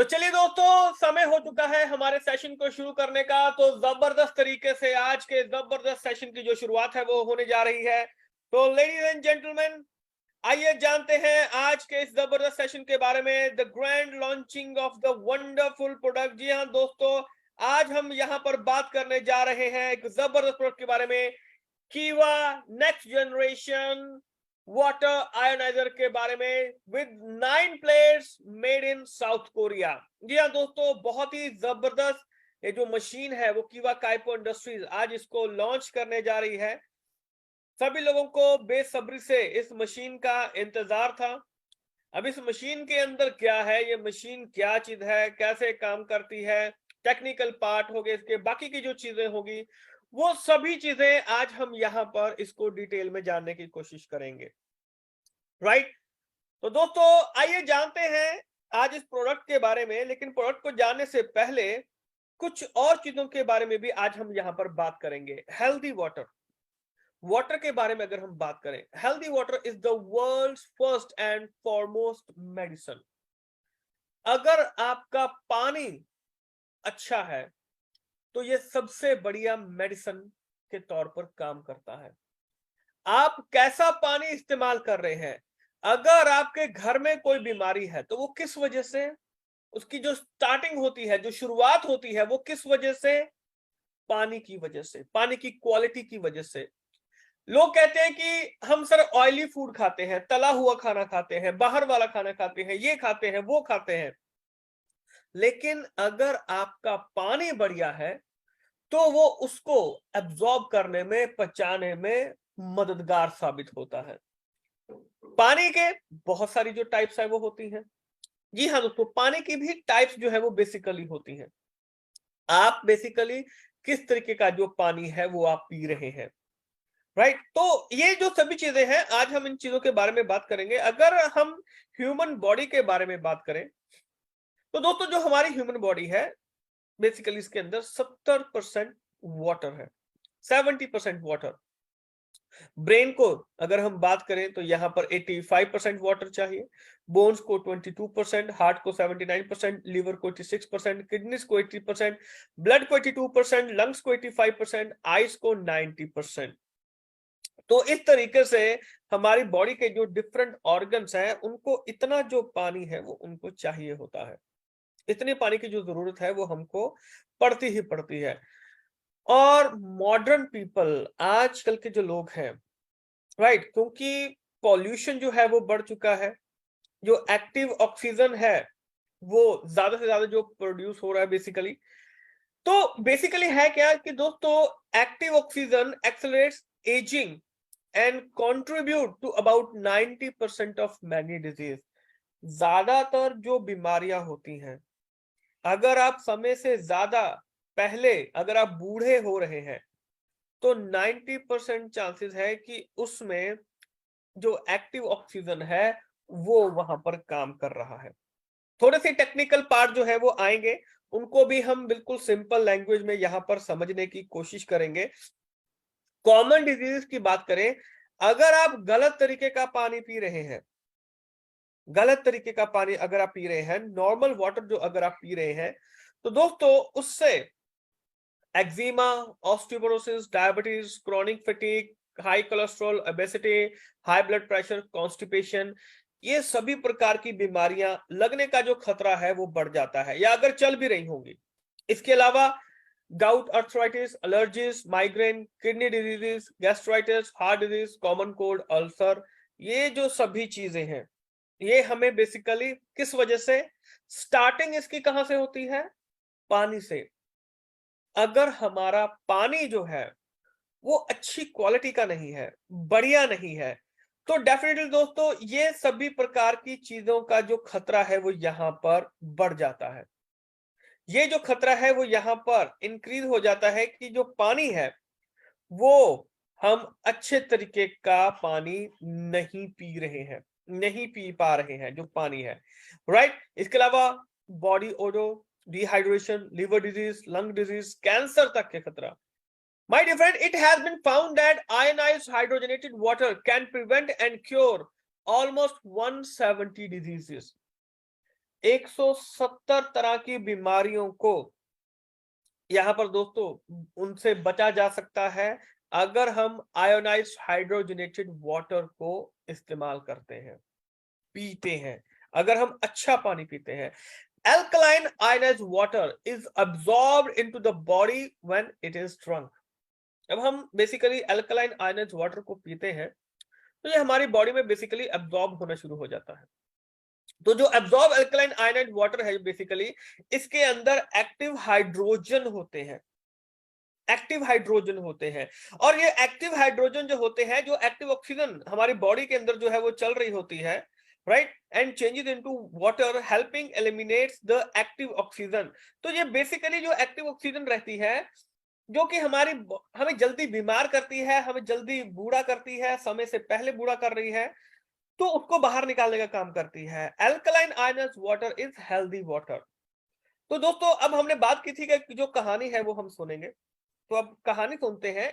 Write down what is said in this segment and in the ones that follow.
तो चलिए दोस्तों, समय हो चुका है हमारे सेशन को शुरू करने का। तो जबरदस्त तरीके से आज के जबरदस्त सेशन की जो शुरुआत है वो होने जा रही है। तो लेडीज एंड जेंटलमैन, आइए जानते हैं आज के इस जबरदस्त सेशन के बारे में, the grand launching of the wonderful product. जी हाँ दोस्तों, आज हम यहाँ पर बात करने जा रहे हैं एक जबरदस्त प्रोडक्ट के बारे में, कीवा नेक्स्ट जनरेशन वाटर आयोनाइजर के बारे में, with 9 players made in South Korea. जी हाँ दोस्तों, बहुत ही जबरदस्त ये जो मशीन है वो कीवा काइपो इंडस्ट्रीज आज इसको लॉन्च करने जा रही है। सभी लोगों को बेसब्री से इस मशीन का इंतजार था। अब इस मशीन के अंदर क्या है, ये मशीन क्या चीज है, कैसे काम करती है, टेक्निकल पार्ट हो गए, इसके बाकी की जो चीजें होगी, वो सभी चीजें आज हम यहाँ पर इसको डिटेल में जानने की कोशिश करेंगे। राइट। तो दोस्तों आइए जानते हैं आज इस प्रोडक्ट के बारे में। लेकिन प्रोडक्ट को जानने से पहले कुछ और चीजों के बारे में भी आज हम यहाँ पर बात करेंगे। हेल्दी वाटर, वाटर के बारे में अगर हम बात करें, healthy water is the world's first and foremost medicine. अगर आपका पानी अच्छा है तो ये सबसे बढ़िया मेडिसिन के तौर पर काम करता है। आप कैसा पानी इस्तेमाल कर रहे हैं, अगर आपके घर में कोई बीमारी है तो वो किस वजह से, उसकी जो स्टार्टिंग होती है, जो शुरुआत होती है, वो किस वजह से, पानी की वजह से, पानी की क्वालिटी की वजह से। लोग कहते हैं कि हम सर ऑयली फूड खाते हैं, तला हुआ खाना खाते हैं, बाहर वाला खाना खाते हैं, ये खाते हैं, वो खाते हैं। लेकिन अगर आपका पानी बढ़िया है तो वो उसको एब्जॉर्ब करने में, पचाने में मददगार साबित होता है। पानी के बहुत सारी जो टाइप्स है वो होती हैं। जी हाँ दोस्तों, पानी की भी टाइप्स जो है वो बेसिकली होती हैं। आप बेसिकली किस तरीके का जो पानी है वो आप पी रहे हैं। राइट। तो ये जो सभी चीजें हैं आज हम इन चीजों के बारे में बात करेंगे। अगर हम ह्यूमन बॉडी के बारे में बात करें तो दोस्तों जो हमारी ह्यूमन बॉडी है बेसिकली इसके अंदर 70% वाटर है, 70% वाटर। ब्रेन को अगर हम बात करें तो यहां पर 85% वाटर चाहिए, बोन्स को 22%, हार्ट को 79%, लिवर को 86%, किडनीज को 80%, ब्लड को 82%, लंग्स को 85%, आईज को 90%। तो इस तरीके से हमारी बॉडी के जो डिफरेंट ऑर्गन्स हैं उनको इतना जो पानी है वो उनको चाहिए होता है। इतने पानी की जो जरूरत है वो हमको पड़ती ही पड़ती है। और मॉडर्न पीपल, आजकल के जो लोग हैं, राइट, क्योंकि पॉल्यूशन जो है वो बढ़ चुका है, जो एक्टिव ऑक्सीजन है वो ज्यादा से ज्यादा जो प्रोड्यूस हो रहा है बेसिकली। तो बेसिकली है क्या कि दोस्तों, active oxygen accelerates ageing and contribute to about 90% of many disease. ज्यादातर जो बीमारियां होती हैं, अगर आप समय से ज्यादा पहले अगर आप बूढ़े हो रहे हैं तो 90% चांसेस है कि उसमें जो एक्टिव ऑक्सीजन है वो वहां पर काम कर रहा है। थोड़े से टेक्निकल पार्ट जो है वो आएंगे, उनको भी हम बिल्कुल सिंपल लैंग्वेज में यहां पर समझने की कोशिश करेंगे। कॉमन डिजीज की बात करें, अगर आप गलत तरीके का पानी पी रहे हैं, गलत तरीके का पानी अगर आप पी रहे हैं, नॉर्मल वाटर जो अगर आप पी रहे हैं, तो दोस्तों उससे eczema, osteoporosis, diabetes, chronic fatigue, high cholesterol, obesity, high blood pressure, constipation, ये सभी प्रकार की बीमारियां लगने का जो खतरा है वो बढ़ जाता है, या अगर चल भी रही होंगी। इसके अलावा gout, arthritis, allergies, migraine, kidney diseases, gastritis, heart disease, common cold, ulcer, ये जो सभी चीजें हैं ये हमें बेसिकली किस वजह से, स्टार्टिंग इसकी कहां से होती है, पानी से। अगर हमारा पानी जो है वो अच्छी क्वालिटी का नहीं है, बढ़िया नहीं है, तो डेफिनेटली दोस्तों ये सभी प्रकार की चीजों का जो खतरा है वो यहां पर बढ़ जाता है। ये जो खतरा है वो यहां पर इंक्रीज हो जाता है कि जो पानी है वो हम अच्छे तरीके का पानी नहीं पी रहे हैं, नहीं पी पा रहे हैं जो पानी है। राइट। इसके अलावा body odour, dehydration, liver disease, lung disease, cancer तक के खतरा। My dear friend, it has been found that ionized hydrogenated water can prevent and cure almost 170 diseases. 170 तरह की बीमारियों को यहाँ पर दोस्तों उनसे बचा जा सकता है अगर हम आयोनाइज्ड हाइड्रोजनेटेड वाटर को इस्तेमाल करते हैं, पीते हैं, अगर हम अच्छा पानी पीते हैं। Alkaline ionized water is absorbed into the body when it is drunk. जब हम बेसिकली अल्कलाइन आयनाइज्ड वाटर को पीते हैं तो ये हमारी बॉडी में बेसिकली एब्जॉर्ब होना शुरू हो जाता है। तो जो एब्जॉर्ब अल्कलाइन आयनाइज्ड वाटर है बेसिकली इसके अंदर एक्टिव हाइड्रोजन होते हैं, एक्टिव हाइड्रोजन होते हैं। और ये एक्टिव हाइड्रोजन जो होते हैं, जो एक्टिव ऑक्सीजन हमारी बॉडी के अंदर जो है वो चल रही होती है, right, and changes into water helping eliminates the active oxygen. तो ये बेसिकली जो एक्टिव ऑक्सीजन रहती है जो कि हमें जल्दी बीमार करती है, हमें जल्दी बूढ़ा करती है, समय से पहले बूढ़ा कर रही है, तो उसको बाहर निकालने का काम करती है। Alkaline ionus water is healthy water. तो दोस्तों अब हमने बात की थी कि जो कहानी है वो हम सुनेंगे, तो अब कहानी सुनते हैं।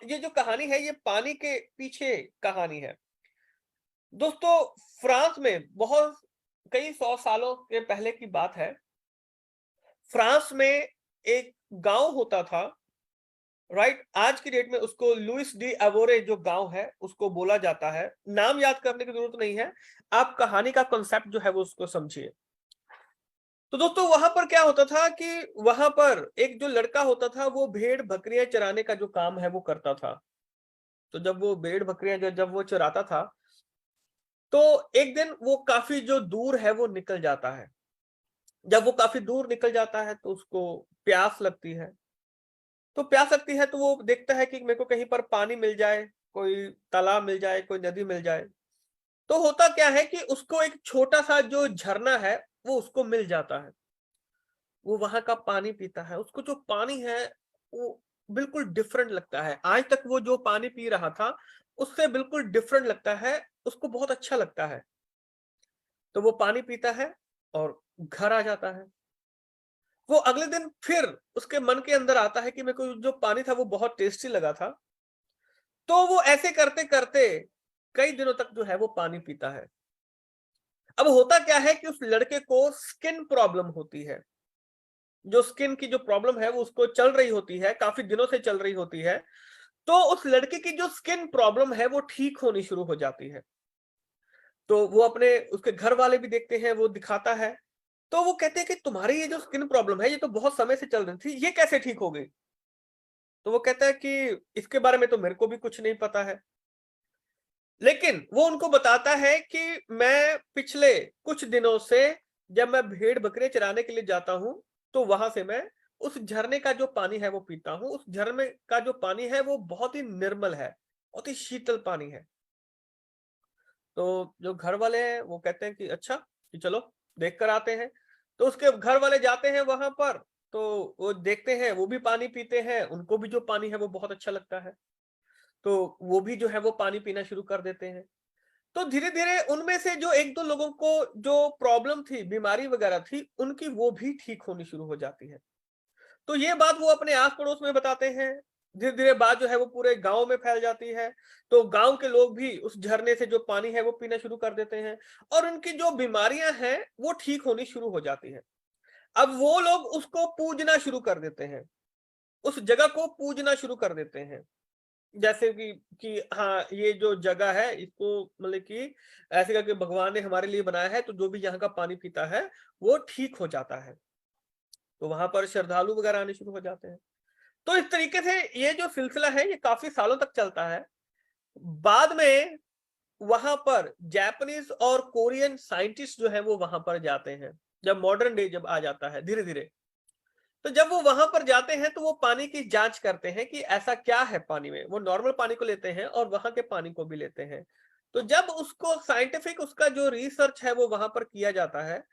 ये जो कहानी है ये पानी के पीछे कहानी है दोस्तों। फ्रांस में बहुत कई 100 सालों के पहले की बात है। फ्रांस में एक गांव होता था, राइट, आज की डेट में उसको लुइस डी एवोरे जो गांव है उसको बोला जाता है। नाम याद करने की जरूरत नहीं है, आप कहानी का कॉन्सेप्ट जो है वो उसको समझिए। तो दोस्तों वहां पर क्या होता था कि वहां पर एक जो लड़का होता था वो भेड़ बकरियां चराने का जो काम है वो करता था। तो जब वो भेड़ बकरियां जब वो चराता था तो एक दिन वो काफी जो दूर है वो निकल जाता है। जब वो काफी दूर निकल जाता है तो उसको प्यास लगती है। तो प्यास लगती है तो वो देखता है कि मेरे को कहीं पर पानी मिल जाए, कोई तालाब मिल जाए, कोई नदी मिल जाए। तो होता क्या है कि उसको एक छोटा सा जो झरना है वो उसको मिल जाता है। वो वहां का पानी पीता है, उसको जो पानी है वो बिल्कुल डिफरेंट लगता है। आज तक वो जो पानी पी रहा था उससे बिल्कुल डिफरेंट लगता है, उसको बहुत अच्छा लगता है। तो वो पानी पीता है और घर आ जाता है। वो अगले दिन फिर उसके मन के अंदर आता है कि मेरे को जो पानी था वो बहुत टेस्टी लगा था। तो वो ऐसे करते करते कई दिनों तक जो है वो पानी पीता है। अब होता क्या है कि उस लड़के को स्किन प्रॉब्लम होती है। जो स्किन की जो प्रॉब्लम है वो उसको चल रही होती है, काफी दिनों से चल रही होती है। तो उस लड़के की जो स्किन प्रॉब्लम है वो ठीक होनी शुरू हो जाती है। तो वो अपने उसके घर वाले भी देखते हैं, वो दिखाता है। तो वो कहते हैं कि तुम्हारी ये जो स्किन प्रॉब्लम है ये तो बहुत समय से चल रही थी, ये कैसे ठीक हो गई? तो वो कहता है कि इसके बारे में तो मेरे को भी कुछ नहीं पता है। लेकिन वो उनको बताता है कि मैं पिछले कुछ दिनों से जब मैं भेड़ बकरे चराने के लिए जाता हूं तो वहां से मैं उस झरने का जो पानी है वो पीता हूं। उस झरने का जो पानी है वो बहुत ही निर्मल है, बहुत ही शीतल पानी है। तो जो घर वाले हैं वो कहते हैं कि अच्छा, कि चलो देख कर आते हैं। तो उसके घर वाले जाते हैं वहां पर, तो वो देखते हैं, वो भी पानी पीते हैं, उनको भी जो पानी है वो बहुत अच्छा लगता है। तो वो भी जो है वो पानी पीना शुरू कर देते हैं। तो धीरे धीरे उनमें से जो एक दो लोगों को जो प्रॉब्लम थी, बीमारी वगैरह थी, उनकी वो भी ठीक होनी शुरू हो जाती है। तो ये बात वो अपने आस पड़ोस में बताते हैं। धीरे धीरे बात जो है वो पूरे गांव में फैल जाती है। तो गांव के लोग भी उस झरने से जो पानी है वो पीना शुरू कर देते हैं और उनकी जो बीमारियां हैं वो ठीक होनी शुरू हो जाती है। अब वो लोग उसको पूजना शुरू कर देते हैं, उस जगह को पूजना शुरू कर देते हैं। जैसे कि हाँ, ये जो जगह है इसको मतलब कि ऐसे करके भगवान ने हमारे लिए बनाया है, तो जो भी यहाँ का पानी पीता है वो ठीक हो जाता है। तो वहां पर श्रद्धालु वगैरह आने शुरू हो जाते हैं। तो इस तरीके से ये जो सिलसिला है ये काफी सालों तक चलता है। बाद में वहां पर जापानीज और कोरियन साइंटिस्ट जो है वो वहां पर जाते हैं, जब मॉडर्न डे जब आ जाता है धीरे धीरे। तो जब वो वहां पर जाते हैं तो वो पानी की जांच करते हैं कि ऐसा क्या है पानी में। वो नॉर्मल पानी को लेते हैं और वहां के पानी को भी लेते हैं। तो जब उसको साइंटिफिक उसका जो रिसर्च है वो वहां पर किया जाता है,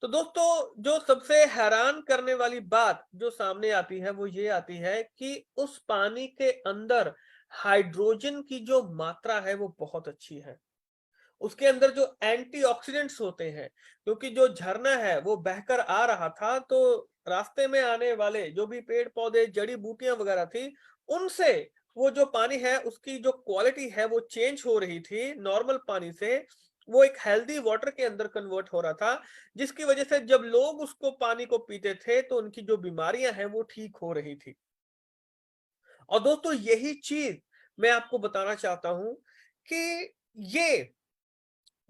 तो दोस्तों जो सबसे हैरान करने वाली बात जो सामने आती है वो ये आती है कि उस पानी के अंदर हाइड्रोजन की जो मात्रा है वो बहुत अच्छी है। उसके अंदर जो एंटीऑक्सीडेंट्स होते हैं, क्योंकि जो झरना है वो बहकर आ रहा था, तो रास्ते में आने वाले जो भी पेड़ पौधे जड़ी बूटियां वगैरह थी उनसे वो जो पानी है उसकी जो क्वालिटी है वो चेंज हो रही थी नॉर्मल पानी से। वो एक हेल्दी वाटर के अंदर कन्वर्ट हो रहा था, जिसकी वजह से जब लोग उसको पानी को पीते थे तो उनकी जो बीमारियां हैं वो ठीक हो रही थी। और दोस्तों यही चीज मैं आपको बताना चाहता हूं कि ये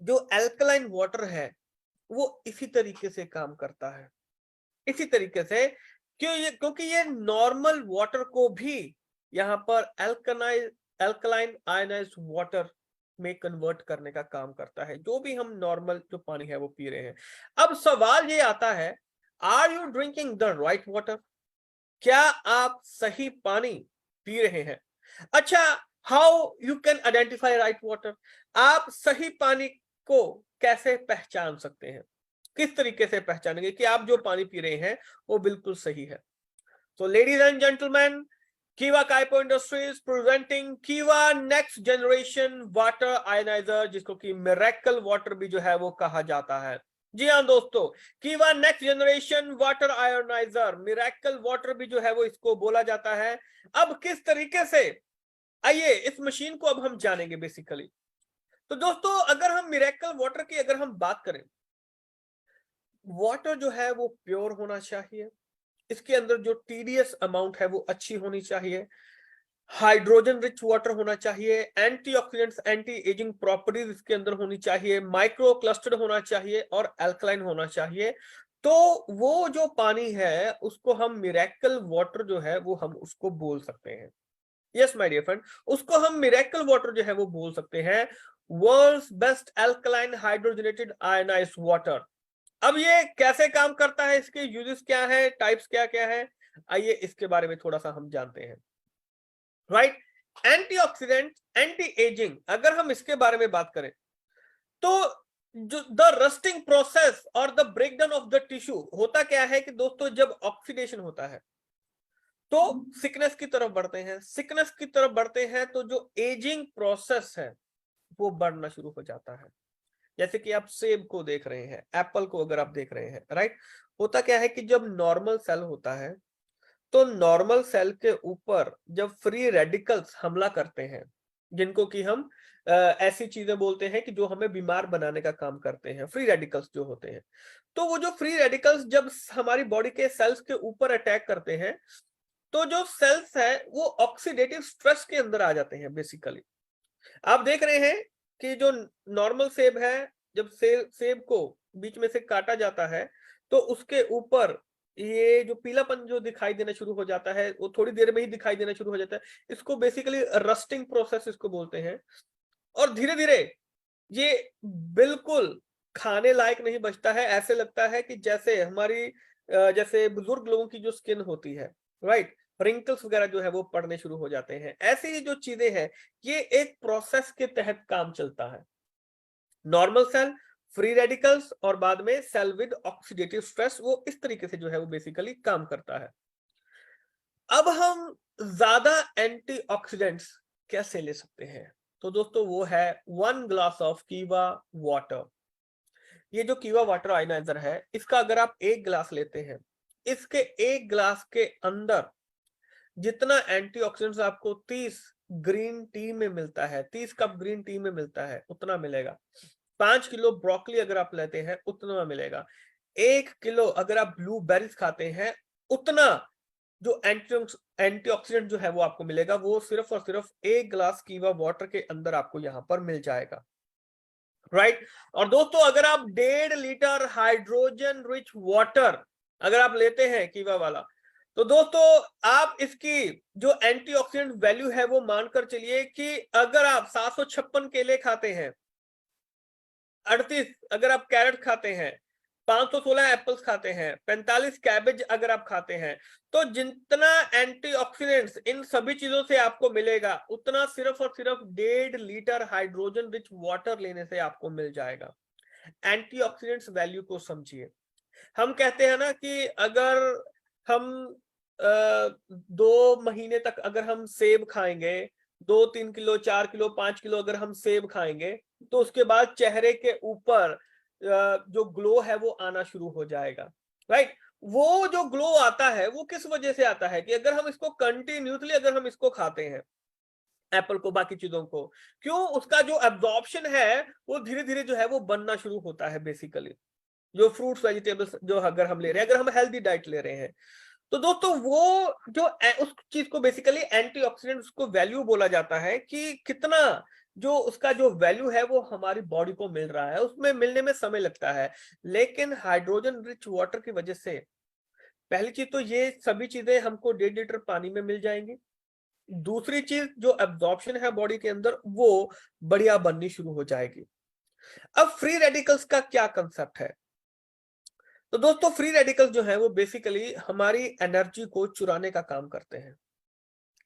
जो अल्कलाइन वाटर है वो इसी तरीके से काम करता है, इसी तरीके से क्योंकि ये नॉर्मल वाटर को भी यहाँ पर अल्कलाइन आयनाइज्ड वाटर में कन्वर्ट करने का काम करता है, जो भी हम नॉर्मल जो पानी है वो पी रहे हैं। अब सवाल ये आता है, are you drinking the right water? क्या आप सही पानी पी रहे हैं? अच्छा, how you can identify right water? आप सही पानी को कैसे पहचान सकते हैं? किस तरीके से पहचानेंगे कि आप जो पानी पी रहे हैं वो बिल्कुल सही है? तो लेडीज एंड जेंटलमैन, कीवा काइपो इंडस्ट्रीज प्रेजेंटिंग कीवा नेक्स्ट जनरेशन वाटर आयनाइजर, जिसको कि मिरेकल वाटर भी जो है वो कहा जाता है। जी हाँ दोस्तों, Kiva next generation water ionizer, miracle water भी जो है वो इसको बोला जाता है। अब किस तरीके से, आइए इस मशीन को अब हम जानेंगे बेसिकली। तो दोस्तों अगर हम मिरेकल वाटर की अगर हम बात करें, वाटर जो है वो प्योर होना चाहिए, इसके अंदर जो टीडीएस अमाउंट है वो अच्छी होनी चाहिए, हाइड्रोजन रिच वाटर होना चाहिए, एंटीऑक्सीडेंट्स एंटी एजिंग प्रॉपर्टीज इसके अंदर होनी चाहिए, माइक्रो क्लस्टर्ड होना चाहिए और अल्कलाइन होना चाहिए। तो वो जो पानी है उसको हम मिरेकल वाटर जो है वो हम उसको बोल सकते हैं। यस माय डियर फ्रेंड, उसको हम मिरेकल वाटर जो है वो बोल सकते हैं, world's best alkaline hydrogenated ionized water. अब ये कैसे काम करता है, इसके यूजेस क्या है, टाइप्स क्या क्या है, आइए इसके बारे में थोड़ा सा हम जानते हैं। राइट, एंटीऑक्सीडेंट एंटी एजिंग, अगर हम इसके बारे में बात करें तो जो द रस्टिंग प्रोसेस और the breakdown of the tissue, होता क्या है कि दोस्तों जब ऑक्सीडेशन होता है तो सिकनेस की तरफ बढ़ते हैं, सिकनेस की तरफ बढ़ते हैं तो जो एजिंग प्रोसेस है वो बढ़ना शुरू हो जाता है। जैसे कि आप सेब को देख रहे हैं, एप्पल को अगर आप देख रहे हैं, राइट, होता क्या है कि जब नॉर्मल सेल होता है तो नॉर्मल सेल के ऊपर जब फ्री रेडिकल्स हमला करते हैं, जिनको कि हम ऐसी चीजें बोलते हैं कि जो हमें बीमार बनाने का काम करते हैं, फ्री रेडिकल्स जो होते हैं, तो वो जो फ्री रेडिकल्स जब हमारी बॉडी के सेल्स के ऊपर अटैक करते हैं तो जो सेल्स है वो ऑक्सीडेटिव स्ट्रेस के अंदर आ जाते हैं बेसिकली। आप देख रहे हैं कि जो नॉर्मल सेब है, जब सेब को बीच में से काटा जाता है तो उसके ऊपर ये जो पीलापन जो दिखाई देना शुरू हो जाता है वो थोड़ी देर में ही दिखाई देना शुरू हो जाता है, इसको बेसिकली रस्टिंग प्रोसेस इसको बोलते हैं। और धीरे धीरे ये बिल्कुल खाने लायक नहीं बचता है, ऐसे लगता है कि जैसे हमारी जैसे बुजुर्ग लोगों की जो स्किन होती है, राइट, रिंकल्स वगैरह जो है वो पड़ने शुरू हो जाते हैं। ऐसी ही जो चीजें हैं ये एक प्रोसेस के तहत काम चलता है, नॉर्मल सेल, फ्री रेडिकल्स और बाद में सेल विद ऑक्सीडेटिव स्ट्रेस, वो इस तरीके से जो है वो बेसिकली काम करता है। अब हम ज्यादा एंटीऑक्सीडेंट्स कैसे ले सकते हैं? तो दोस्तों वो है 1 ग्लास ऑफ कीवा वाटर। ये जो कीवा वाटर आयनाइजर है इसका अगर आप 1 ग्लास लेते हैं, इसके 1 ग्लास के अंदर जितना एंटीऑक्सीडेंट्स आपको 30 ग्रीन टी में मिलता है, 30 कप ग्रीन टी में मिलता है उतना मिलेगा। 5 किलो ब्रोकली अगर आप लेते हैं उतना मिलेगा। 1 किलो अगर आप ब्लूबेरीज खाते हैं उतना जो एंटीऑक्सीडेंट जो है वो आपको मिलेगा, वो सिर्फ और सिर्फ 1 ग्लास कीवा वाटर के अंदर आपको यहां पर मिल जाएगा। राइट, और दोस्तों अगर आप 1.5 लीटर हाइड्रोजन रिच वाटर अगर आप लेते हैं कीवा वाला, तो दोस्तों आप इसकी जो एंटीऑक्सीडेंट वैल्यू है वो मानकर चलिए कि अगर आप 756 केले खाते हैं, 38 अगर आप कैरेट खाते हैं, 516 एप्पल्स खाते हैं, 45 कैबेज अगर आप खाते हैं, तो जितना एंटीऑक्सीडेंट्स इन सभी चीजों से आपको मिलेगा उतना सिर्फ और सिर्फ 1.5 लीटर हाइड्रोजन रिच वाटर लेने से आपको मिल जाएगा। एंटीऑक्सीडेंट्स वैल्यू को समझिए। हम कहते हैं ना कि अगर हम 2 महीने तक अगर हम सेब खाएंगे, 2-3 किलो 4 किलो 5 किलो अगर हम सेब खाएंगे तो उसके बाद चेहरे के ऊपर जो ग्लो है वो आना शुरू हो जाएगा। राइट, वो जो ग्लो आता है वो किस वजह से आता है कि अगर हम इसको कंटिन्यूसली अगर हम इसको खाते हैं, एप्पल को, बाकी चीजों को। क्यों? उसका जो एब्जॉर्प्शन है वो धीरे धीरे जो है वो बनना शुरू होता है बेसिकली, जो फ्रूट्स वेजिटेबल्स जो अगर हम ले रहे हैं, अगर हम हेल्दी डाइट ले रहे हैं। तो दोस्तों वो जो उस चीज को बेसिकली एंटीऑक्सीडेंट, उसको वैल्यू बोला जाता है कि कितना जो उसका जो वैल्यू है वो हमारी बॉडी को मिल रहा है, उसमें मिलने में समय लगता है। लेकिन हाइड्रोजन रिच वाटर की वजह से पहली चीज तो ये सभी चीजें हमको 1.5 लीटर पानी में मिल जाएंगी। दूसरी चीज जो एब्जॉर्प्शन है बॉडी के अंदर वो बढ़िया बननी शुरू हो जाएगी। अब फ्री रेडिकल्स का क्या कंसेप्ट है? तो दोस्तों फ्री रेडिकल्स जो है वो बेसिकली हमारी एनर्जी को चुराने का काम करते हैं।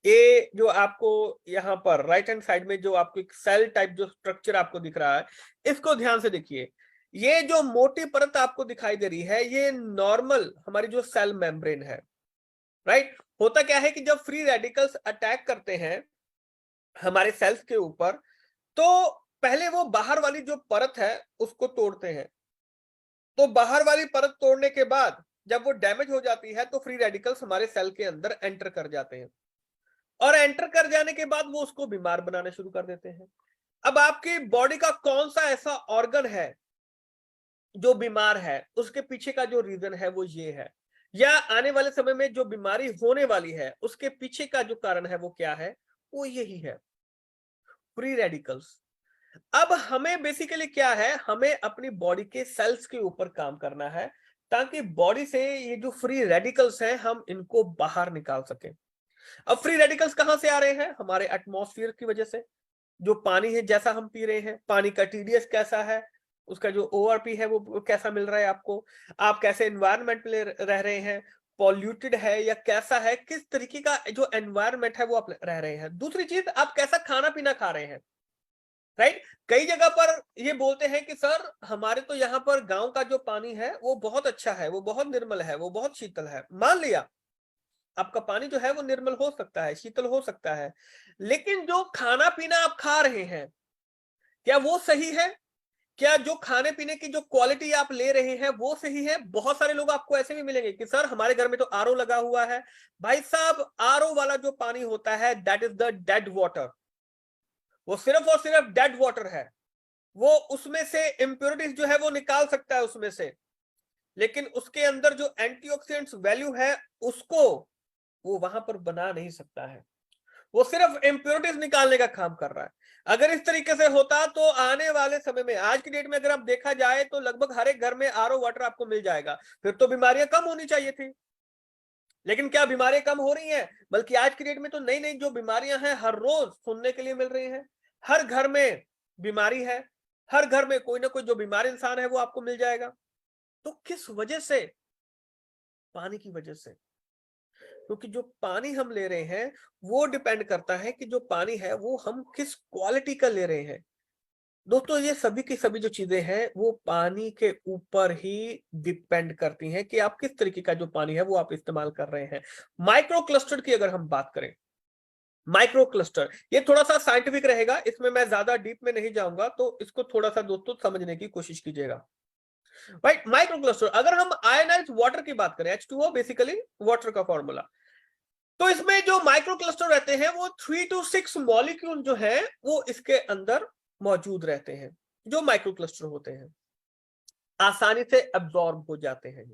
ये जो आपको यहाँ पर राइट हैंड साइड में जो आपको एक सेल टाइप जो स्ट्रक्चर आपको दिख रहा है, इसको ध्यान से देखिए। ये जो मोटी परत आपको दिखाई दे रही है ये नॉर्मल हमारी जो सेल मेम्ब्रेन है, राइट। होता क्या है कि जब फ्री रेडिकल्स अटैक करते हैं हमारे सेल्स के ऊपर, तो पहले वो बाहर वाली जो परत है उसको तोड़ते हैं। तो बाहर वाली परत तोड़ने के बाद जब वो डैमेज हो जाती है तो फ्री रेडिकल्स हमारे सेल के अंदर एंटर कर जाते हैं, और एंटर कर जाने के बाद वो उसको बीमार बनाना शुरू कर देते हैं। अब आपकी बॉडी का कौन सा ऐसा ऑर्गन है जो बीमार है, उसके पीछे का जो रीजन है वो ये है, या आने वाले समय में जो बीमारी होने वाली है उसके पीछे का जो कारण है वो क्या है, वो यही है, फ्री रेडिकल्स। अब हमें बेसिकली क्या है, हमें अपनी बॉडी के सेल्स के ऊपर काम करना है ताकि बॉडी से ये जो फ्री रेडिकल्स हैं हम इनको बाहर निकाल सकें। अब फ्री रेडिकल्स कहां से आ रहे हैं? हमारे एटमॉस्फेयर की वजह से। जो पानी है जैसा हम पी रहे हैं, पानी का टीडीएस कैसा है, उसका जो ओआरपी है वो कैसा मिल रहा है आपको, आप कैसे एनवायरनमेंट में रह रहे हैं, पॉल्यूटेड है या कैसा है, किस तरीके का जो एनवायरनमेंट है वो आप रह रहे हैं। दूसरी चीज, आप कैसा खाना पीना खा रहे हैं, राइट। कई जगह पर ये बोलते हैं कि सर हमारे तो यहाँ पर गांव का जो पानी है वो बहुत अच्छा है, वो बहुत निर्मल है, वो बहुत शीतल है। मान लिया आपका पानी जो है वो निर्मल हो सकता है, शीतल हो सकता है, लेकिन जो खाना पीना आप खा रहे हैं क्या वो सही है? क्या जो खाने पीने की जो क्वालिटी आप ले रहे हैं वो सही है? बहुत सारे लोग आपको ऐसे भी मिलेंगे कि सर हमारे घर में तो आरओ लगा हुआ है। भाई साहब, आरओ वाला जो पानी होता है that is the dead water, वो सिर्फ और सिर्फ डेड वाटर है। वो उसमें से इंप्योरिटीज जो है वो निकाल सकता है उसमें से, लेकिन उसके अंदर जो एंटीऑक्सीडेंट्स वैल्यू है उसको वो वहां पर बना नहीं सकता है। वो सिर्फ इंप्योरिटीज निकालने का काम कर रहा है। अगर इस तरीके से होता तो आने वाले समय में, आज की डेट में अगर आप देखा जाए तो लगभग हर एक घर में आरओ वाटर आपको मिल जाएगा, फिर तो बीमारियां कम होनी चाहिए थी। लेकिन क्या बीमारियां कम हो रही हैं? बल्कि आज की डेट में तो नई नई जो बीमारियां हैं हर रोज सुनने के लिए मिल रही हैं। हर घर में बीमारी है, हर घर में कोई ना कोई जो बीमार इंसान है वो आपको मिल जाएगा। तो किस वजह से? पानी की वजह से। क्योंकि जो पानी हम ले रहे हैं वो डिपेंड करता है कि जो पानी है वो हम किस क्वालिटी का ले रहे हैं। दोस्तों ये सभी की सभी जो चीजें हैं वो पानी के ऊपर ही डिपेंड करती हैं कि आप किस तरीके का जो पानी है वो आप इस्तेमाल कर रहे हैं। माइक्रो क्लस्टर की अगर हम बात करें, माइक्रो क्लस्टर ये थोड़ा सा साइंटिफिक रहेगा, इसमें मैं ज्यादा डीप में नहीं जाऊंगा, तो इसको थोड़ा सा दोस्तों समझने की कोशिश कीजिएगा। राइट, माइक्रो क्लस्टर, अगर हम आयनाइज्ड वाटर की बात करें, H2O बेसिकली वाटर का फॉर्मूला, तो इसमें जो माइक्रो क्लस्टर रहते हैं वो 3 to 6 मॉलिक्यूल जो है वो इसके अंदर मौजूद रहते हैं। जो माइक्रो क्लस्टर होते हैं आसानी से एब्जॉर्ब हो जाते हैं।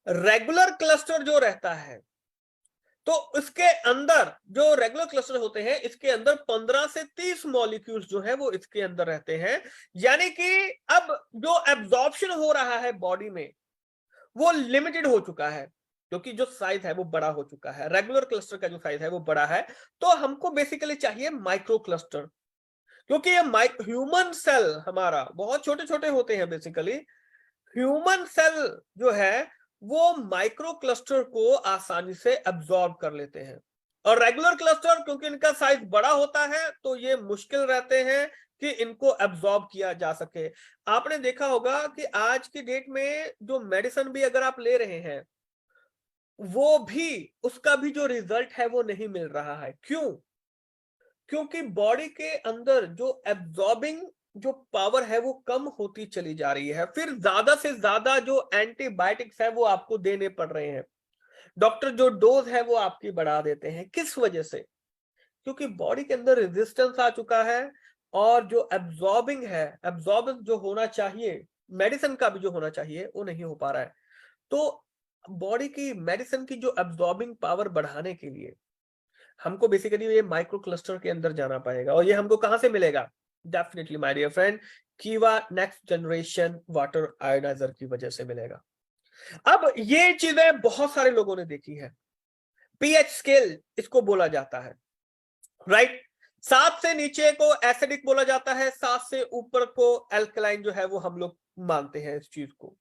रेगुलर क्लस्टर जो रहता है तो इसके अंदर, जो रेगुलर क्लस्टर होते हैं इसके अंदर 15 से 30 मॉलिक्यूल्स जो है वो इसके अंदर रहते हैं। यानी कि अब जो एब्जॉर्प्शन हो रहा है बॉडी में वो लिमिटेड हो चुका है, क्योंकि जो साइज है वो बड़ा हो चुका है। रेगुलर क्लस्टर का जो साइज है वो बड़ा है, तो हमको बेसिकली चाहिए माइक्रो क्लस्टर। क्योंकि ये ह्यूमन सेल हमारा बहुत छोटे छोटे होते हैं बेसिकली। ह्यूमन सेल जो है वो माइक्रो क्लस्टर को आसानी से एब्जॉर्ब कर लेते हैं, और रेगुलर क्लस्टर क्योंकि इनका साइज बड़ा होता है तो ये मुश्किल रहते हैं कि इनको एब्जॉर्ब किया जा सके। आपने देखा होगा कि आज की डेट में जो मेडिसिन भी अगर आप ले रहे हैं वो भी, उसका भी जो रिजल्ट है वो नहीं मिल रहा है। क्यों? क्योंकि बॉडी के अंदर जो एब्जॉर्बिंग जो पावर है वो कम होती चली जा रही है। फिर ज्यादा से ज्यादा जो एंटीबायोटिक्स है वो आपको देने पड़ रहे हैं। डॉक्टर जो डोज है वो आपकी बढ़ा देते हैं। किस वजह से? क्योंकि बॉडी के अंदर रेजिस्टेंस आ चुका है और जो एब्जॉर्बिंग है, एब्जॉर्बेंस जो होना चाहिए, मेडिसिन का भी जो होना चाहिए वो नहीं हो पा रहा है। तो बॉडी की मेडिसिन की जो एब्जॉर्बिंग पावर बढ़ाने के लिए हमको बेसिकली ये माइक्रो क्लस्टर के अंदर जाना पड़ेगा। और ये हमको कहां से मिलेगा? डेफिनेटली माय डियर फ्रेंड, कीवा नेक्स्ट जनरेशन वाटर आयोनाइजर की वजह से मिलेगा। अब ये चीजें बहुत सारे लोगों ने देखी है। पीएच स्केल इसको बोला जाता है, राइट। 7 से नीचे को एसिडिक बोला जाता है, 7 से ऊपर को एल्कलाइन जो है वो हम लोग मानते हैं इस चीज को।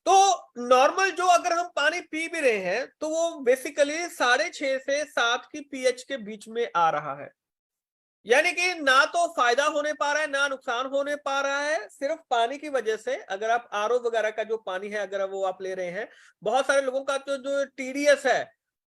तो नॉर्मल जो अगर हम पानी पी भी रहे हैं तो वो बेसिकली 6.5 से 7 की पीएच के बीच में आ रहा है। यानी कि ना तो फायदा होने पा रहा है ना नुकसान होने पा रहा है, सिर्फ पानी की वजह से। अगर आप आरओ वगैरह का जो पानी है अगर वो आप ले रहे हैं, बहुत सारे लोगों का जो टीडीएस है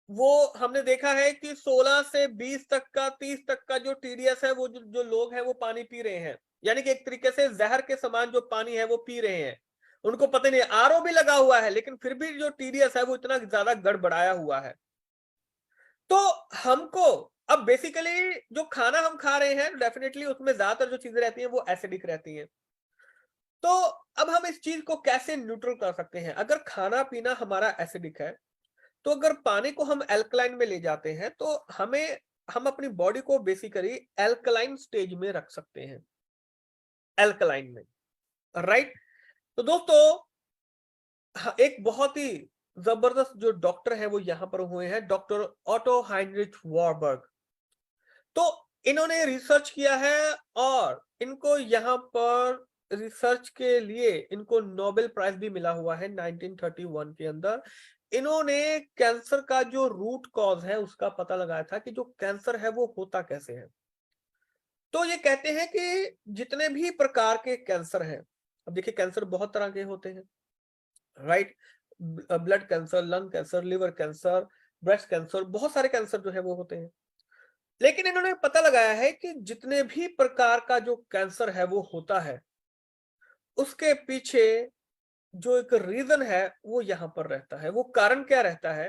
वो हमने देखा है कि 16 से 20 तक का, 30 तक का जो टीडीएस है वो जो लोग हैं वो पानी पी रहे हैं। यानी कि एक तरीके से जहर के समान जो पानी है वो पी रहे हैं। उनको पता नहीं, आरओ भी लगा हुआ है लेकिन फिर भी जो टीडीएस है वो इतना ज्यादा गड़बड़ाया हुआ है। तो हमको अब बेसिकली जो खाना हम खा रहे हैं डेफिनेटली उसमें ज्यादातर जो चीजें रहती हैं वो एसिडिक रहती हैं। तो अब हम इस चीज को कैसे न्यूट्रल कर सकते हैं? अगर खाना पीना हमारा एसिडिक है तो अगर पानी को हम एल्कलाइन में ले जाते हैं तो हम अपनी बॉडी को बेसिकली एल्कलाइन स्टेज में रख सकते हैं, एल्कलाइन में, राइट। तो दोस्तों एक बहुत ही जबरदस्त जो डॉक्टर है वो यहां पर हुए हैं, डॉक्टर ऑटो हाइनरिच वारबर्ग। तो इन्होंने रिसर्च किया है और इनको यहां पर रिसर्च के लिए इनको नोबेल प्राइज भी मिला हुआ है 1931 के अंदर। इन्होंने कैंसर का जो रूट कॉज है उसका पता लगाया था कि जो कैंसर है वो होता कैसे है। तो ये कहते हैं कि जितने भी प्रकार के कैंसर हैं, अब देखिए कैंसर बहुत तरह के होते हैं, right. Blood cancer, lung cancer, liver cancer, breast cancer, बहुत सारे कैंसर जो है वो होते हैं। लेकिन इन्होंने पता लगाया है कि जितने भी प्रकार का जो कैंसर है वो होता है, उसके पीछे जो एक रीजन है वो यहां पर रहता है। वो कारण क्या रहता है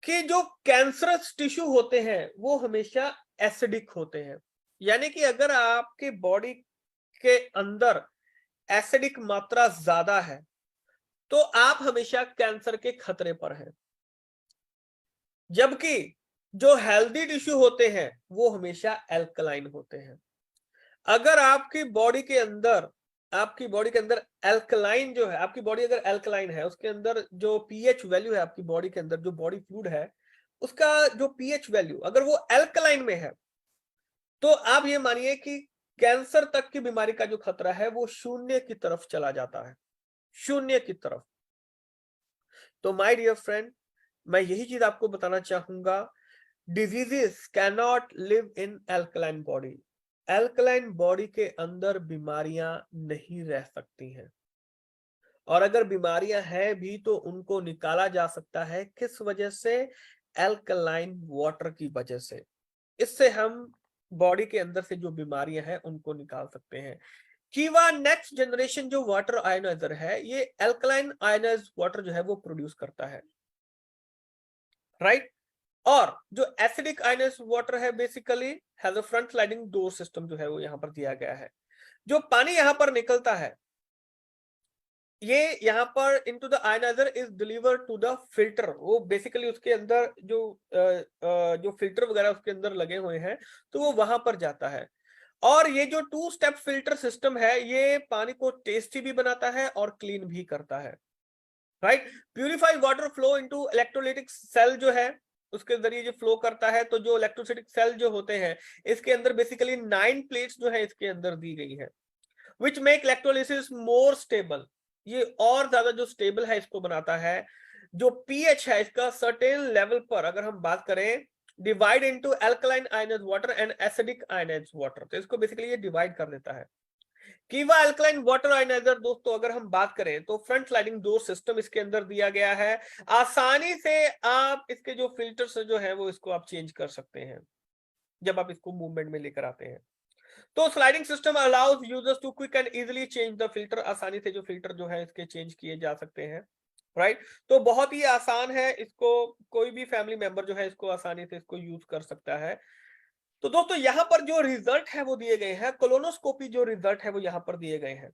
कि जो कैंसरस टिश्यू होते हैं वो हमेशा एसिडिक होते हैं। यानी कि अगर आपके बॉडी के अंदर एसिडिक मात्रा ज्यादा है तो आप हमेशा कैंसर के खतरे पर हैं। जबकि जो हेल्दी टिश्यू होते हैं वो हमेशा एल्कलाइन होते हैं। अगर आपकी बॉडी के अंदर एल्कलाइन जो है, आपकी बॉडी अगर एल्कलाइन है, उसके अंदर जो पीएच वैल्यू है, आपकी बॉडी के अंदर जो बॉडी फ्लूइड है उसका जो पीएच वैल्यू अगर वो एल्कलाइन में है तो आप ये मानिए कि कैंसर तक की बीमारी का जो खतरा है वो शून्य की तरफ चला जाता है, शून्य की तरफ। तो माय डियर फ्रेंड, मैं यही चीज आपको बताना चाहूंगा, diseases can not live in alkaline body. Alkaline body के अंदर बीमारियां नहीं रह सकती हैं, और अगर बीमारियां हैं भी तो उनको निकाला जा सकता है। किस वजह से? एल्कलाइन वाटर की वजह से। इससे हम बॉडी के अंदर से जो बीमारियां हैं उनको निकाल सकते हैं। कीवा नेक्स्ट जनरेशन जो वाटर आयोनाइजर है ये एल्कलाइन आयोनाइज्ड वाटर जो है वो प्रोड्यूस करता है, राइट। और जो एसिडिक आयोनाइज्ड वाटर है basically has a front sliding door system जो है वो यहां पर दिया गया है। जो पानी यहां पर निकलता है ये यहाँ पर into the ionizer is delivered to the filter. वो बेसिकली उसके अंदर जो फिल्टर वगैरह उसके अंदर लगे हुए हैं तो वो वहां पर जाता है। और ये जो 2 स्टेप फिल्टर सिस्टम है ये पानी को टेस्टी भी बनाता है और क्लीन भी करता है, right. Purified water flow into electrolytic cell जो है उसके जरिए जो फ्लो करता है। तो जो इलेक्ट्रोलाइटिक सेल जो होते हैं इसके अंदर बेसिकली 9 प्लेट्स जो है इसके अंदर दी गई है, which make electrolysis more stable. ये और ज्यादा जो स्टेबल है इसको बनाता है। जो पीएच है इसका सर्टेन लेवल पर अगर हम बात करें, divide into alkaline ionized water and acidic ionised water, तो इसको बेसिकली ये डिवाइड कर देता है। कीवा अल्कलाइन वाटर आयनाइजर दोस्तों अगर हम बात करें तो फ्रंट स्लाइडिंग डोर सिस्टम इसके अंदर दिया गया है। आसानी से आप इसके जो फिल्टर्स जो है वो इसको आप चेंज कर सकते हैं जब आप इसको मूवमेंट में लेकर आते हैं। तो sliding system allows users to quick and easily change the filter. आसानी से जो फिल्टर जो है इसके चेंज किए जा सकते हैं। राइट। तो बहुत ही आसान है, इसको कोई भी फैमिली मेंबर जो है इसको आसानी से इसको यूज कर सकता है। तो दोस्तों यहाँ पर जो रिजल्ट है वो दिए गए हैं, कोलोनोस्कोपी जो रिजल्ट है वो यहाँ पर दिए गए हैं।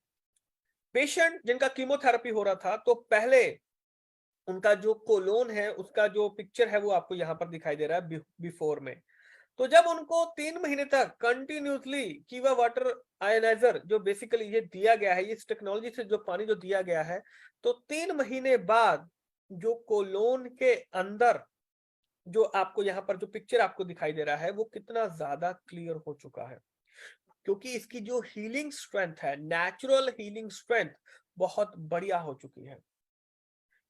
पेशेंट जिनका कीमोथेरेपी हो रहा था, तो पहले उनका जो कोलोन है उसका जो पिक्चर है वो आपको यहाँ पर दिखाई दे रहा है बिफोर में। तो जब उनको 3 महीने तक कंटिन्यूसली कीवा वाटर आयनाइजर जो बेसिकली ये दिया गया है, इस टेक्नोलॉजी से जो पानी जो दिया गया है, तो 3 महीने बाद जो कोलोन के अंदर जो आपको यहाँ पर जो पिक्चर आपको दिखाई दे रहा है वो कितना ज्यादा क्लियर हो चुका है, क्योंकि इसकी जो हीलिंग स्ट्रेंथ है, नेचुरल हीलिंग स्ट्रेंथ बहुत बढ़िया हो चुकी है।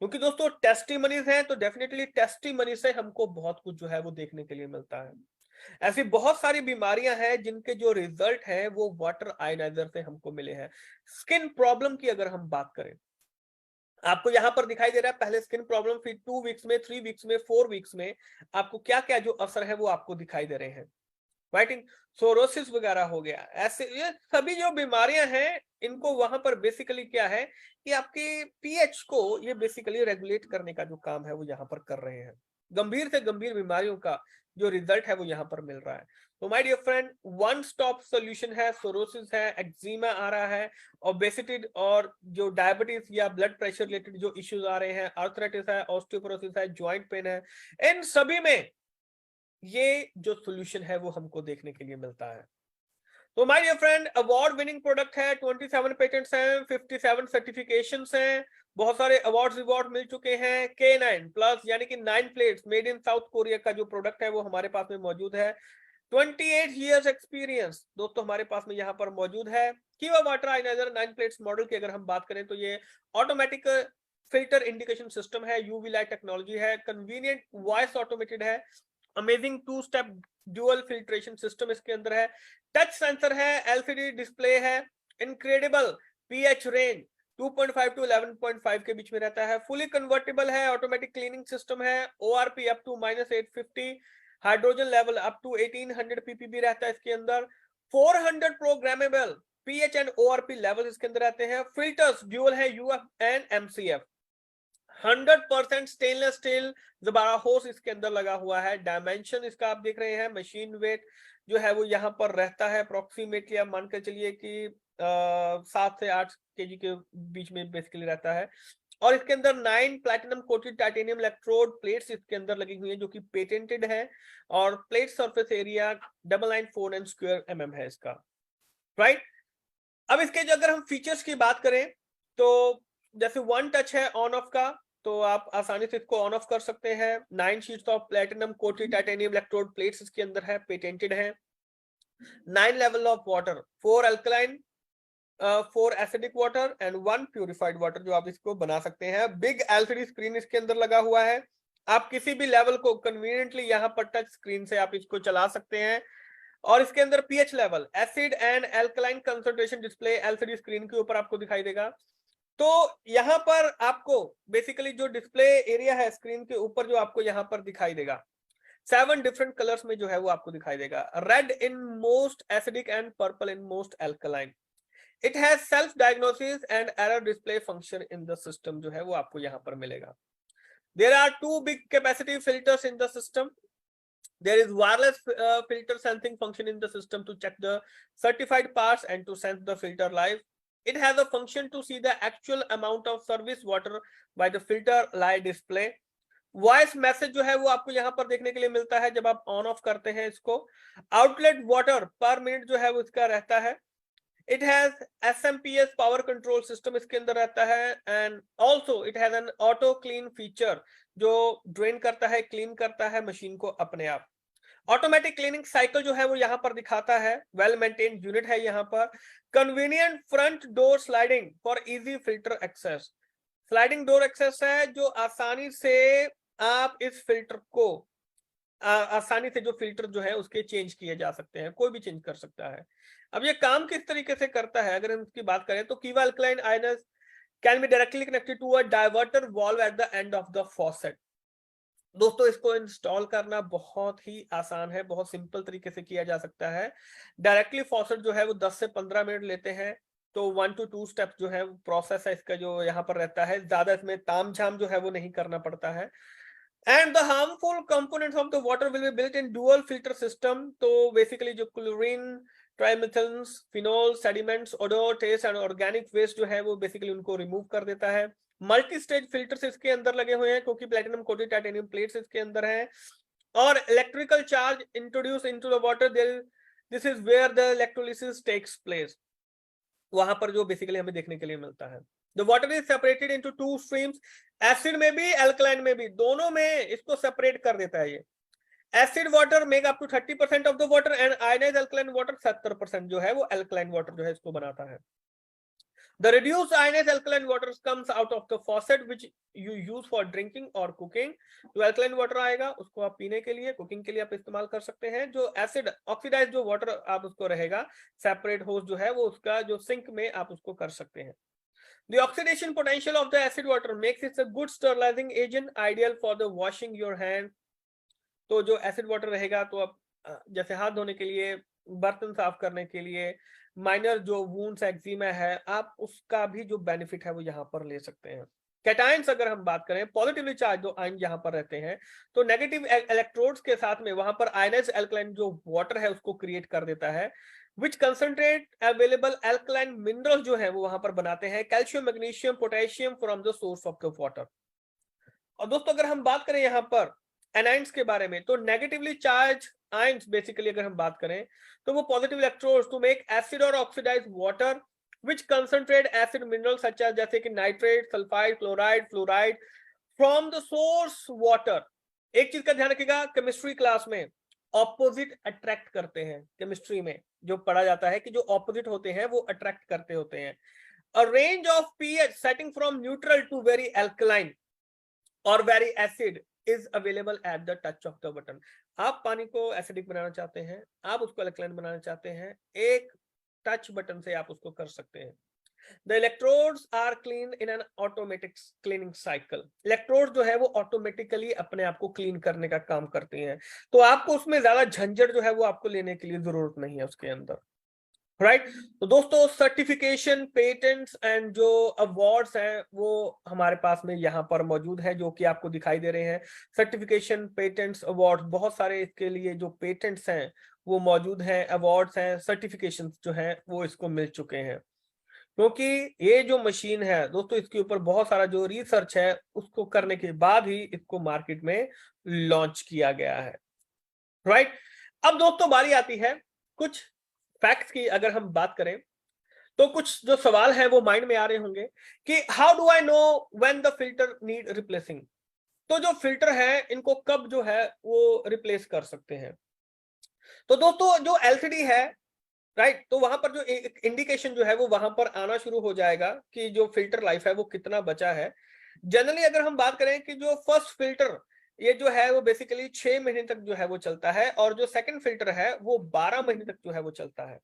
क्योंकि दोस्तों टेस्टिमनीज हैं, तो डेफिनेटली टेस्टिमनी से हमको बहुत कुछ जो है वो देखने के लिए मिलता है। ऐसी बहुत सारी बीमारियां हैं जिनके जो रिजल्ट है वो वाटर आयनाइजर से हमको मिले हैं। स्किन प्रॉब्लम की अगर हम बात करें, आपको यहां पर दिखाई दे रहा है पहले स्किन प्रॉब्लम, फिर 2 वीक्स में, 3 वीक्स में, 4 वीक्स में आपको क्या क्या जो असर है वो आपको दिखाई दे रहे हैं। राइटिंग सोरोसिस वगैरह हो गया, ऐसे ये सभी जो बीमारियां हैं इनको वहां पर बेसिकली क्या है कि आपके पीएच को ये बेसिकली रेगुलेट करने का जो काम है वो यहाँ पर कर रहे हैं। गंभीर से गंभीर बीमारियों का जो रिजल्ट है वो यहाँ पर मिल रहा है। तो my dear friend, one stop solution है, सोरोसिस है, एक्जिमा आ रहा है, ओबेसिटी और जो डायबिटीज या ब्लड प्रेशर रिलेटेड जो इश्यूज आ रहे हैं, आर्थराइटिस है, ऑस्टियोपोरोसिस है, ज्वाइंट पेन है, इन सभी में ये जो सोल्यूशन है वो हमको देखने के लिए मिलता है। तो my dear friend, award winning product है, 27 पेटेंट्स हैं, 57 सर्टिफिकेशंस हैं, बहुत सारे अवार्ड्स रिवॉर्ड मिल चुके हैं। K9 प्लस यानी कि 9 plates made in South Korea का जो प्रोडक्ट है वो हमारे पास में मौजूद है। 28 years एक्सपीरियंस दोस्तों हमारे पास में यहाँ पर मौजूद है। कीवा वाटर आयनाइजर 9 प्लेट्स मॉडल की अगर हम बात करें तो ये ऑटोमेटिक फिल्टर इंडिकेशन सिस्टम है, यूवी लाइट टेक्नोलॉजी है, कन्वीनियंट वॉइस ऑटोमेटेड है, amazing 2 step dual filtration system इसके अंदर है, टच सेंसर है, एलसीडी डिस्प्ले है, इनक्रेडिबल पीएच रेंज 2.5 टू 11.5 के बीच में रहता है, फुली कन्वर्टेबल है, ऑटोमेटिक क्लीनिंग सिस्टम है, ORP up to -850, hydrogen level up to 1800 ppb रहता है इसके अंदर, 400 programmable pH and ORP level इसके अंदर रहते हैं, फिल्टर्स ड्यूअल है, UF and MCF, 100% stainless steel दोबारा होस इसके अंदर लगा हुआ है। डायमेंशन इसका आप देख रहे हैं, मशीन वेट जो है वो यहाँ पर रहता है अप्रोक्सीमेटली, आप मान कर चलिए कि 7 से 8 केजी के बीच में बेसिकली रहता है। और इसके अंदर 9 platinum coated titanium electrode plates इसके अंदर लगी हुई है जो कि पेटेंटेड है, और प्लेट सरफेस एरिया 994 mm है इसका। राइट, अब इसके जो अगर हम फीचर्स की बात करें तो जैसे वन टच है ऑन ऑफ का, तो आप आसानी से इसको ऑन ऑफ कर सकते हैं। 9 sheets of platinum coated titanium electrode plates इसके अंदर है, पेटेंटेड है। 9 level of water, 4 alkaline, 4 acidic water and 1 purified water जो आप इसको बना सकते हैं। बिग एलसीडी स्क्रीन इसके अंदर लगा हुआ है, आप किसी भी लेवल को कन्वीनियंटली यहाँ पर टच स्क्रीन से आप इसको चला सकते हैं। और इसके अंदर pH level, acid and alkaline concentration display LCD screen के ऊपर आपको दिखाई देगा। तो यहाँ पर आपको बेसिकली जो डिस्प्ले एरिया है स्क्रीन के ऊपर जो आपको यहाँ पर दिखाई देगा, 7 डिफरेंट कलर्स में जो है वो आपको दिखाई देगा, red in most acidic and purple in most alkaline. It has self diagnosis and error display function in the system जो है वो आपको यहाँ पर मिलेगा। There are 2 big capacity filters in the system. There is wireless filter sensing function in the system to check the certified parts and to sense the filter live. It has a function to see the actual amount of service water by the filter live display. Voice message जो है वो आपको यहाँ पर देखने के लिए मिलता है जब आप ऑन ऑफ करते हैं इसको। आउटलेट वाटर पर मिनट जो है वो इसका रहता है। It has SMPS power control system इसके अंदर रहता है, and also it has an auto clean feature जो ड्रेन करता है, क्लीन करता है मशीन को अपने आप। ऑटोमेटिक क्लीनिंग साइकिल जो है वो यहाँ पर दिखाता है, वेल मेंटेन्ड यूनिट है यहाँ पर। Convenient front door sliding for easy filter access, sliding door access है जो आसानी से आप इस फिल्टर को आसानी से जो फिल्टर जो है उसके चेंज किए जा सकते हैं, कोई भी चेंज कर सकता है। अब ये काम किस तरीके से करता है अगर हम इसकी बात करें तो Kiwa alkaline ionus can be directly connected to a diverter valve at the end of the faucet. दोस्तों इसको इंस्टॉल करना बहुत ही आसान है, बहुत सिंपल तरीके से किया जा सकता है। डायरेक्टली फॉसेट जो है वो 10 से 15 मिनट लेते हैं, तो 1 to 2 स्टेप जो है प्रोसेस है इसका जो यहाँ पर रहता है, ज्यादा इसमें तामझाम जो है वो नहीं करना पड़ता है। And the harmful components of the water will be built in dual filter system. तो बेसिकली जो chlorine, trimethyls, phenol, sediments, odour, taste and organic waste जो है वो बेसिकली उनको रिमूव कर देता है। मल्टी स्टेज फिल्टर्स इसके अंदर लगे हुए हैं क्योंकि प्लेटिनम कोटेड टाइटेनियम प्लेट्स इसके अंदर है। और electrical charge introduce into the water, this is where the electrolysis takes place. वहां पर जो बेसिकली हमें देखने के लिए मिलता है। The water is separated into 2 streams, acid में भी एल्कलाइन में भी, दोनों में इसको सेपरेट कर देता है ये। Acid water make up to 30% of the water and ionized alkaline water 70% जो है वो एल्कलाइन वाटर जो है इसको बनाता है। The reduced ionized alkaline water comes out of the faucet which you use for drinking or cooking। जो alkaline water आएगा उसको आप पीने के लिए, कुकिंग के लिए आप इस्तेमाल कर सकते हैं। जो एसिड ऑक्सीडाइज जो वाटर आप उसको रहेगा सेपरेट होस जो है वो उसका जो सिंक में आप उसको कर सकते हैं। The oxidation potential of the acid water makes it a good sterilizing agent, ideal for the washing your hand। तो जो एसिड वाटर रहेगा तो आप जैसे हाथ धोने के लिए, बर्तन साफ करने के लिए, माइनर जो वुंड्स एक्जिमा है, आप उसका भी जो बेनिफिट है वो यहाँ पर ले सकते हैं। कैटायंस अगर हम बात करें, पॉजिटिवली चार्ज जो आयन यहाँ पर रहते हैं, तो नेगेटिव इलेक्ट्रोड्स के साथ में वहां पर आयनाइज्ड एल्कलाइन जो वाटर है उसको क्रिएट कर देता है, विच कंसंट्रेट अवेलेबल एल्कलाइन मिनरल्स जो है वो वहां पर बनाते हैं, calcium, magnesium, potassium from the source of the water. और दोस्तों अगर हम बात करें यहाँ पर एनाइंस के बारे में, तो नेगेटिवली चार्ज आयंस बेसिकली अगर हम बात करें तो वो positive electrodes to make acid और oxidize water which concentrate acid mineral such as जैसे कि nitrate, sulphide, chloride, fluoride from the source water. एक चीज का ध्यान रखिएगा, केमिस्ट्री क्लास में ऑपोजिट अट्रैक्ट करते हैं। केमिस्ट्री में जो पढ़ा जाता है कि जो ऑपोजिट होते हैं वो अट्रैक्ट करते होते हैं। A range of pH setting from neutral to very alkaline और very acid is available at the touch of the button. आप पानी को एसिडिक बनाना चाहते हैं, आप उसको अल्कलाइन बनाना चाहते हैं, एक टच बटन से आप उसको कर सकते हैं। The electrodes are clean in an automatic cleaning cycle. Electrode जो है वो ऑटोमेटिकली अपने आप को क्लीन करने का काम करती हैं, तो आपको उसमें ज्यादा झंझट जो है वो आपको लेने के लिए जरूरत नहीं है उसके अंदर, राइट। तो दोस्तों सर्टिफिकेशन, पेटेंट्स एंड जो अवार्ड्स हैं वो हमारे पास में यहाँ पर मौजूद है, जो कि आपको दिखाई दे रहे हैं। सर्टिफिकेशन, पेटेंट्स, अवार्ड्स, बहुत सारे इसके लिए जो पेटेंट्स हैं वो मौजूद हैं, अवार्ड्स हैं, सर्टिफिकेशन जो हैं वो इसको मिल चुके हैं। क्योंकि ये जो मशीन है दोस्तों, इसके ऊपर बहुत सारा जो रिसर्च है उसको करने के बाद ही इसको मार्केट में लॉन्च किया गया है, राइट। अब दोस्तों बारी आती है कुछ फैक्ट्स की। अगर हम बात करें तो कुछ जो सवाल है वो माइंड में आ रहे होंगे कि how do I know when the filter need replacing. तो जो फिल्टर है इनको कब जो है वो रिप्लेस कर सकते हैं। तो दोस्तों जो एलसीडी है, राइट, तो वहां पर जो एक इंडिकेशन जो है वो वहां पर आना शुरू हो जाएगा कि जो फिल्टर लाइफ है वो कितना बचा है। जनरली अगर हम बात करें कि जो फर्स्ट फिल्टर ये जो है वो बेसिकली 6 महीने तक जो है वो चलता है, और जो सेकंड फिल्टर है वो 12 महीने तक जो है वो चलता है,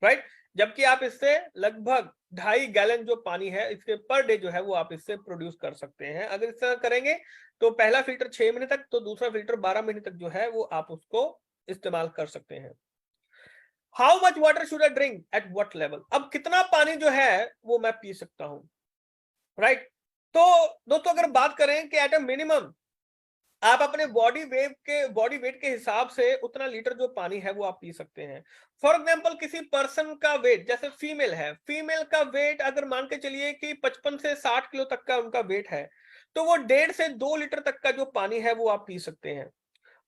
राइट। जबकि आप इससे लगभग 2.5 गैलन जो पानी है इसके पर डे जो है वो आप इससे प्रोड्यूस कर सकते हैं। अगर इस तरह करेंगे तो पहला फिल्टर 6 महीने तक, तो दूसरा फिल्टर 12 महीने तक जो है वो आप उसको इस्तेमाल कर सकते हैं। How much water should I drink at what level. अब कितना पानी जो है वो मैं पी सकता हूं, राइट। तो दोस्तों अगर बात करें कि एट अ मिनिमम आप अपने बॉडी वेट के हिसाब से उतना लीटर जो पानी है वो आप पी सकते हैं। फॉर एग्जांपल किसी पर्सन का वेट, जैसे फीमेल है, फीमेल का वेट अगर मान के चलिए कि 55 से 60 किलो तक का उनका वेट है, तो वो 1.5 से 2 लीटर तक का जो पानी है वो आप पी सकते हैं।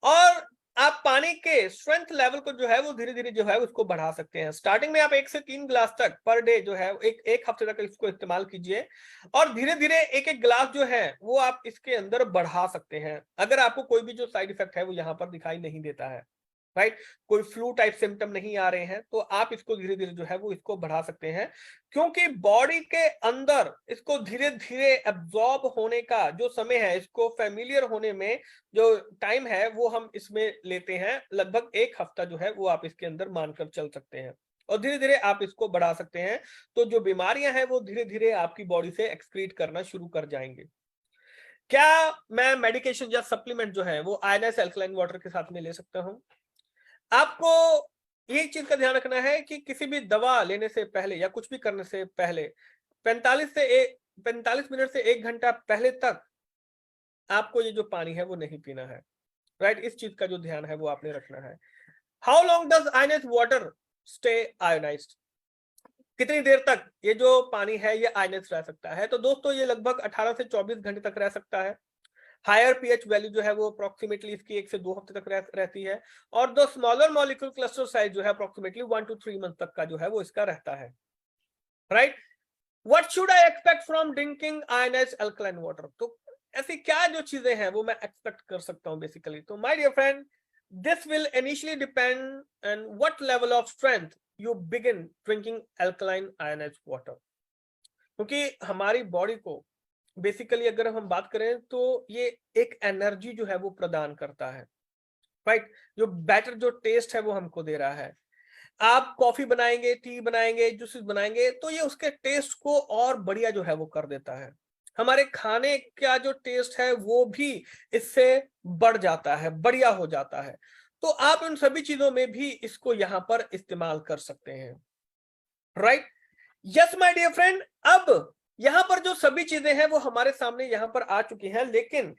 और आप पानी के स्ट्रेंथ लेवल को जो है वो धीरे धीरे जो है उसको बढ़ा सकते हैं। स्टार्टिंग में आप 1 से 3 गिलास तक पर डे जो है एक हफ्ते तक इसको इस्तेमाल कीजिए, और धीरे धीरे एक एक गिलास जो है वो आप इसके अंदर बढ़ा सकते हैं, अगर आपको कोई भी जो साइड इफेक्ट है वो यहाँ पर दिखाई नहीं देता है, राइट। कोई फ्लू टाइप सिम्टम नहीं आ रहे हैं तो आप इसको धीरे धीरे जो है वो इसको बढ़ा सकते हैं, क्योंकि बॉडी के अंदर इसको धीरे धीरे एब्जॉर्ब होने का जो समय है, इसको फैमिलियर होने में जो टाइम है वो हम इसमें लेते हैं, लगभग 1 हफ्ता जो है वो आप इसके अंदर मानकर चल सकते हैं, और धीरे धीरे आप इसको बढ़ा सकते हैं। तो जो बीमारियां हैं वो धीरे धीरे आपकी बॉडी से एक्सक्रीट करना शुरू कर जाएंगे। क्या मैं मेडिकेशन या सप्लीमेंट जो है वो आयनाइज्ड अल्कलाइन वाटर के साथ में ले सकता हूं? आपको एक चीज का ध्यान रखना है कि किसी भी दवा लेने से पहले या कुछ भी करने से पहले 45 मिनट से 1 घंटा पहले तक आपको ये जो पानी है वो नहीं पीना है, राइट। इस चीज का जो ध्यान है वो आपने रखना है। How long does ionised water stay ionised, कितनी देर तक ये जो पानी है ये आयनाइज्ड रह सकता है? तो दोस्तों ये लगभग 18 से 24 घंटे तक रह सकता है। हायर पीएच वैल्यू जो है वो अप्रोक्सीमेटली इसकी 1 से 2 हफ्ते तक रहती है। और the smaller molecule cluster size जो है अप्रोक्सीमेटली 1 to 3 मंथ तक का जो है वो इसका रहता है, right. What should I expect from drinking ionised alkaline water, तो ऐसी क्या जो चीजें हैं वो मैं एक्सपेक्ट कर सकता हूं बेसिकली? तो my dear friend, this will initially depend on what level of strength you begin drinking alkaline ionized water, क्योंकि हमारी बॉडी को बेसिकली अगर हम बात करें तो ये एक एनर्जी जो है वो प्रदान करता है, राइट। जो बेटर जो टेस्ट है वो हमको दे रहा है। आप कॉफी बनाएंगे, टी बनाएंगे, जूसेस बनाएंगे तो ये उसके टेस्ट को और बढ़िया जो है वो कर देता है। हमारे खाने का जो टेस्ट है वो भी इससे बढ़ जाता है, बढ़िया हो जाता है। तो आप इन सभी चीजों में भी इसको यहां पर इस्तेमाल कर सकते हैं, right. Yes my dear friend, अब यहां पर जो सभी चीजें हैं वो हमारे सामने यहां पर आ चुकी हैं, लेकिन